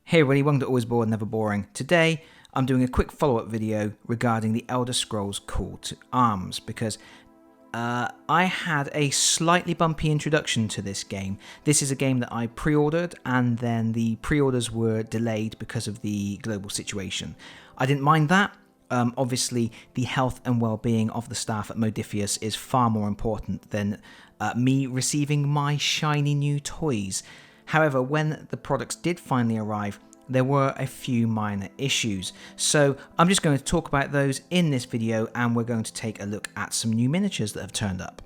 Hey everybody, welcome to Always Bored, Never Boring. Today, I'm doing a quick follow-up video regarding the Elder Scrolls Call to Arms, because I had a slightly bumpy introduction to this game. This is a game that I pre-ordered, and then the pre-orders were delayed because of the global situation. I didn't mind that. Obviously, the health and well-being of the staff at Modiphius is far more important than me receiving my shiny new toys. However, when the products did finally arrive, there were a few minor issues. So I'm just going to talk about those in this video, and we're going to take a look at some new miniatures that have turned up.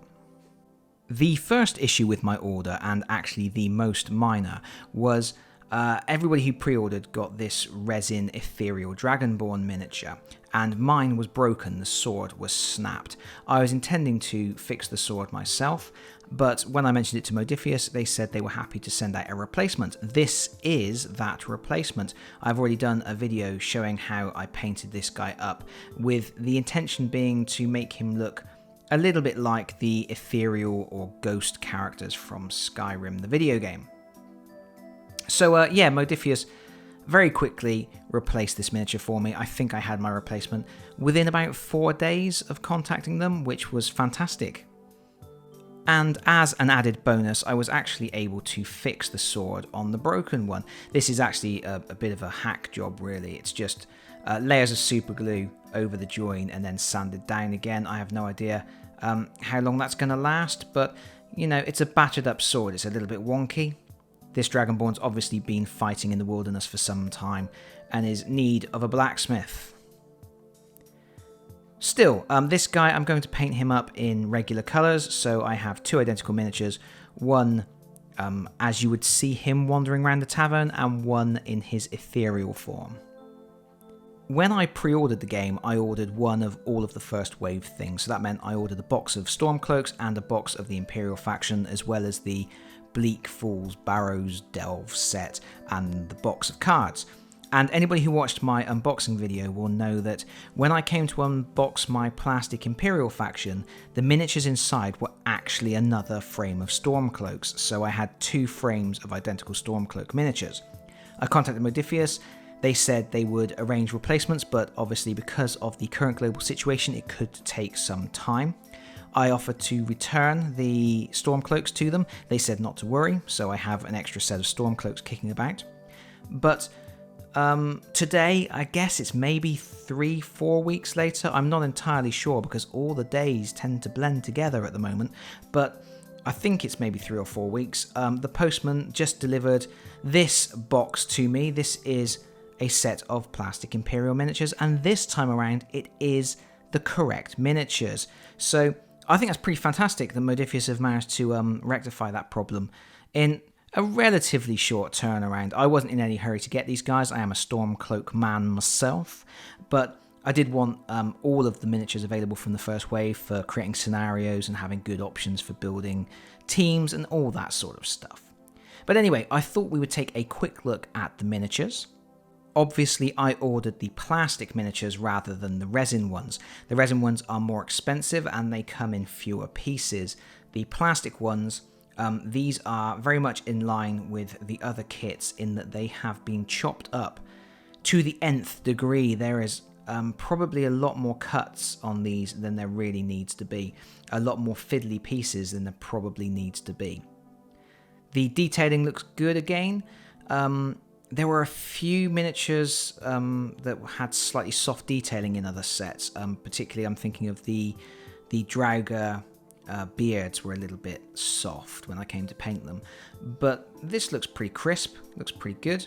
The first issue with my order, and actually the most minor, was everybody who pre-ordered got this Resin Ethereal Dragonborn miniature, and mine was broken. The sword was snapped. I was intending to fix the sword myself, but when I mentioned it to Modiphius, they said they were happy to send out a replacement. This is that replacement. I've already done a video showing how I painted this guy up, with the intention being to make him look a little bit like the ethereal or ghost characters from Skyrim, the video game. So yeah, Modiphius very quickly replaced this miniature for me. I think I had my replacement within about 4 days of contacting them, which was fantastic. And as an added bonus, I was actually able to fix the sword on the broken one. This is actually a bit of a hack job, really. It's just layers of super glue over the join and then sanded down again. I have no idea how long that's going to last, but you know, it's a battered up sword. It's a little bit wonky. This Dragonborn's obviously been fighting in the wilderness for some time and is in need of a blacksmith. Still, this guy, I'm going to paint him up in regular colours, so I have 2 identical miniatures, one as you would see him wandering around the tavern, and one in his ethereal form. When I pre-ordered the game, I ordered one of all of the first wave things, so that meant I ordered a box of Stormcloaks and a box of the Imperial faction, as well as the Bleak Falls Barrows Delve set and the box of cards. And anybody who watched my unboxing video will know that when I came to unbox my plastic Imperial faction, the miniatures inside were actually another frame of Stormcloaks, so I had 2 frames of identical Stormcloak miniatures. I contacted Modiphius. They said they would arrange replacements, but obviously because of the current global situation, it could take some time. I offered to return the Stormcloaks to them. They said not to worry, so I have an extra set of Stormcloaks kicking about. But today, I guess it's maybe 3-4 weeks later. I'm not entirely sure because all the days tend to blend together at the moment, but I think it's maybe 3 or 4 weeks. The postman just delivered this box to me. This is a set of plastic Imperial miniatures, and this time around it is the correct miniatures. So I think that's pretty fantastic that Modiphius have managed to rectify that problem in a relatively short turnaround. I wasn't in any hurry to get these guys. I am a Stormcloak man myself, but I did want all of the miniatures available from the first wave for creating scenarios and having good options for building teams and all that sort of stuff. But anyway, I thought we would take a quick look at the miniatures. Obviously, I ordered the plastic miniatures rather than the resin ones. The resin ones are more expensive and they come in fewer pieces. The plastic ones, these are very much in line with the other kits in that they have been chopped up to the nth degree. There is probably a lot more cuts on these than there really needs to be. A lot more fiddly pieces than there probably needs to be. The detailing looks good again. There were a few miniatures that had slightly soft detailing in other sets. Particularly, I'm thinking of the Draugr beards were a little bit soft when I came to paint them. But this looks pretty crisp, looks pretty good.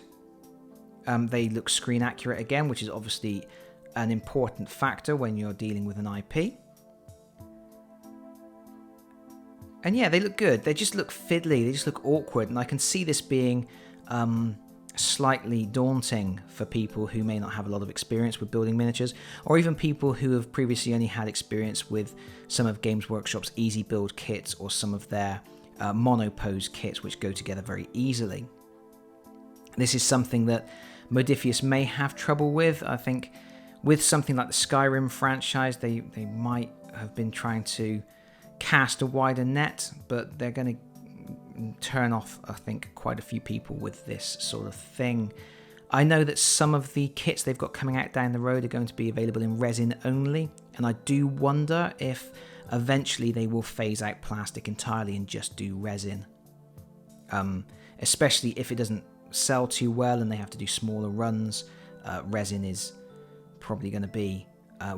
They look screen accurate again, which is obviously an important factor when you're dealing with an IP. And yeah, they look good. They just look fiddly, they just look awkward, and I can see this being slightly daunting for people who may not have a lot of experience with building miniatures, or even people who have previously only had experience with some of Games Workshop's easy build kits or some of their monopose kits, which go together very easily. This is something that Modiphius may have trouble with. I think with something like the Skyrim franchise, they might have been trying to cast a wider net, but they're going to turn off, I think, quite a few people with this sort of thing. I know that some of the kits they've got coming out down the road are going to be available in resin only, and I do wonder if eventually they will phase out plastic entirely and just do resin. Especially if it doesn't sell too well and they have to do smaller runs, resin is probably going to be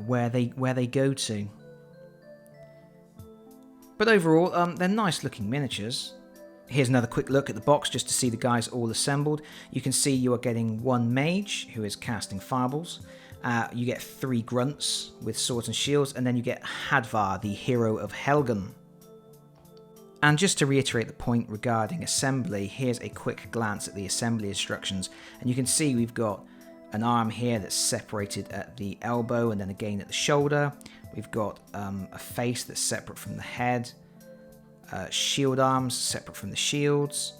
where they go to. But overall, they're nice looking miniatures. Here's another quick look at the box just to see the guys all assembled. You can see you are getting one mage who is casting fireballs. You get 3 grunts with swords and shields, and then you get Hadvar, the hero of Helgen. And just to reiterate the point regarding assembly, here's a quick glance at the assembly instructions, and you can see we've got an arm here that's separated at the elbow and then again at the shoulder. We've got a face that's separate from the head, shield arms separate from the shields,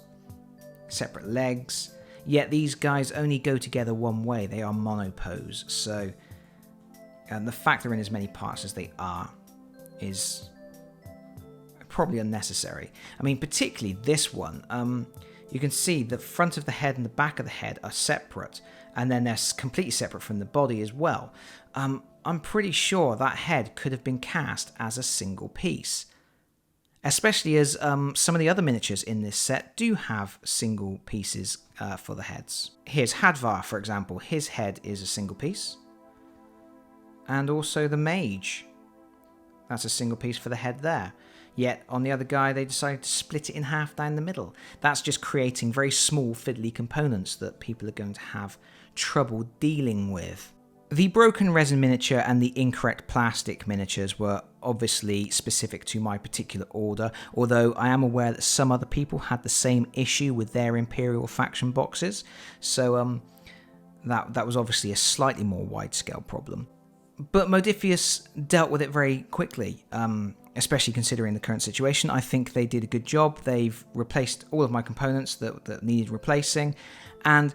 separate legs. Yet these guys only go together one way, they are monopose, so the fact they're in as many parts as they are is probably unnecessary. I mean, particularly this one, you can see the front of the head and the back of the head are separate, and then they're completely separate from the body as well. I'm pretty sure that head could have been cast as a single piece. Especially as some of the other miniatures in this set do have single pieces for the heads. Here's Hadvar, for example. His head is a single piece. And also the mage. That's a single piece for the head there. Yet on the other guy, they decided to split it in half down the middle. That's just creating very small fiddly components that people are going to have trouble dealing with. The broken resin miniature and the incorrect plastic miniatures were obviously specific to my particular order, although I am aware that some other people had the same issue with their Imperial faction boxes, so that was obviously a slightly more wide-scale problem. But Modiphius dealt with it very quickly, especially considering the current situation. I think they did a good job. They've replaced all of my components that needed replacing, and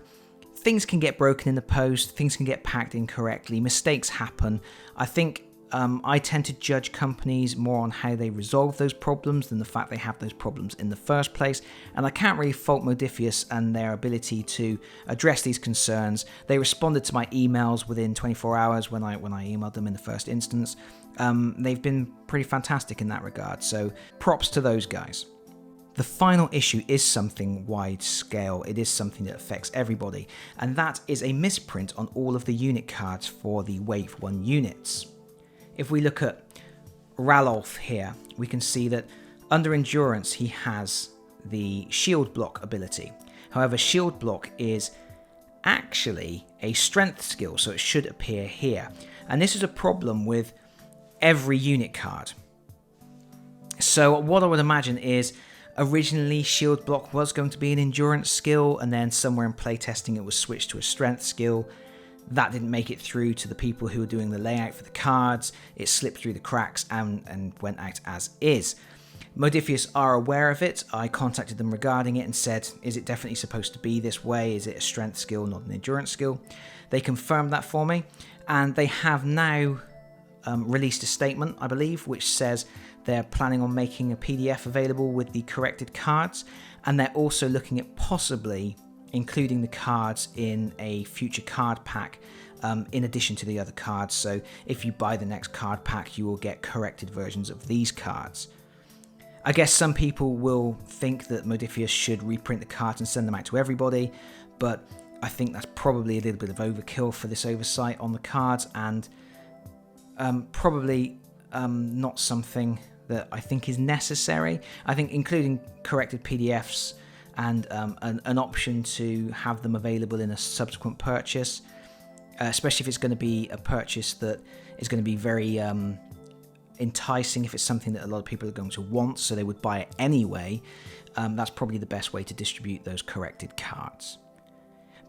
things can get broken in the post, things can get packed incorrectly, mistakes happen. I think I tend to judge companies more on how they resolve those problems than the fact they have those problems in the first place, and I can't really fault Modiphius and their ability to address these concerns. They responded to my emails within 24 hours when I emailed them in the first instance. They've been pretty fantastic in that regard, so props to those guys. The final issue is something wide scale. It is something that affects everybody, and that is a misprint on all of the unit cards for the Wave 1 units. If we look at Ralolf here, we can see that under Endurance he has the Shield Block ability. However, Shield Block is actually a strength skill, so it should appear here. And this is a problem with every unit card. So what I would imagine is originally Shield Block was going to be an endurance skill, and then somewhere in playtesting it was switched to a strength skill. That didn't make it through to the people who were doing the layout for the cards. It slipped through the cracks and went out as is. Modiphius are aware of it. I contacted them regarding it and said, is it definitely supposed to be this way? Is it a strength skill, not an endurance skill? They confirmed that for me, and they have now released a statement, I believe, which says they're planning on making a PDF available with the corrected cards, and they're also looking at possibly including the cards in a future card pack in addition to the other cards. So if you buy the next card pack, you will get corrected versions of these cards. I guess some people will think that Modiphius should reprint the cards and send them out to everybody, but I think that's probably a little bit of overkill for this oversight on the cards, and probably not something that I think is necessary. I think including corrected PDFs and an option to have them available in a subsequent purchase, especially if it's going to be a purchase that is going to be very enticing, if it's something that a lot of people are going to want, so they would buy it anyway, that's probably the best way to distribute those corrected cards.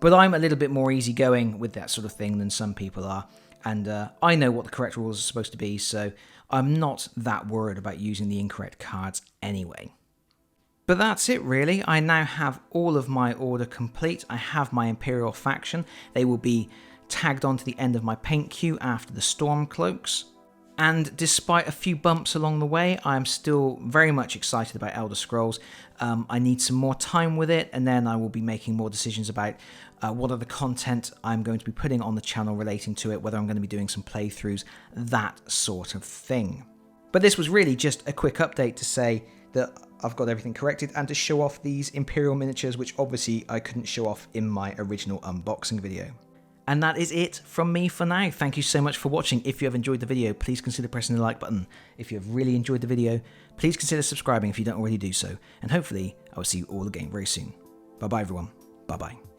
But I'm a little bit more easygoing with that sort of thing than some people are, and I know what the correct rules are supposed to be, so I'm not that worried about using the incorrect cards anyway. But that's it really. I now have all of my order complete. I have my Imperial faction. They will be tagged onto the end of my paint queue after the Storm Cloaks. And despite a few bumps along the way, I'm still very much excited about Elder Scrolls. I need some more time with it, and then I will be making more decisions about what other content I'm going to be putting on the channel relating to it, whether I'm going to be doing some playthroughs, that sort of thing. But this was really just a quick update to say that I've got everything corrected and to show off these Imperial miniatures, which obviously I couldn't show off in my original unboxing video. And that is it from me for now. Thank you so much for watching. If you have enjoyed the video, please consider pressing the like button. If you have really enjoyed the video, please consider subscribing if you don't already do so. And hopefully, I will see you all again very soon. Bye bye everyone. Bye bye.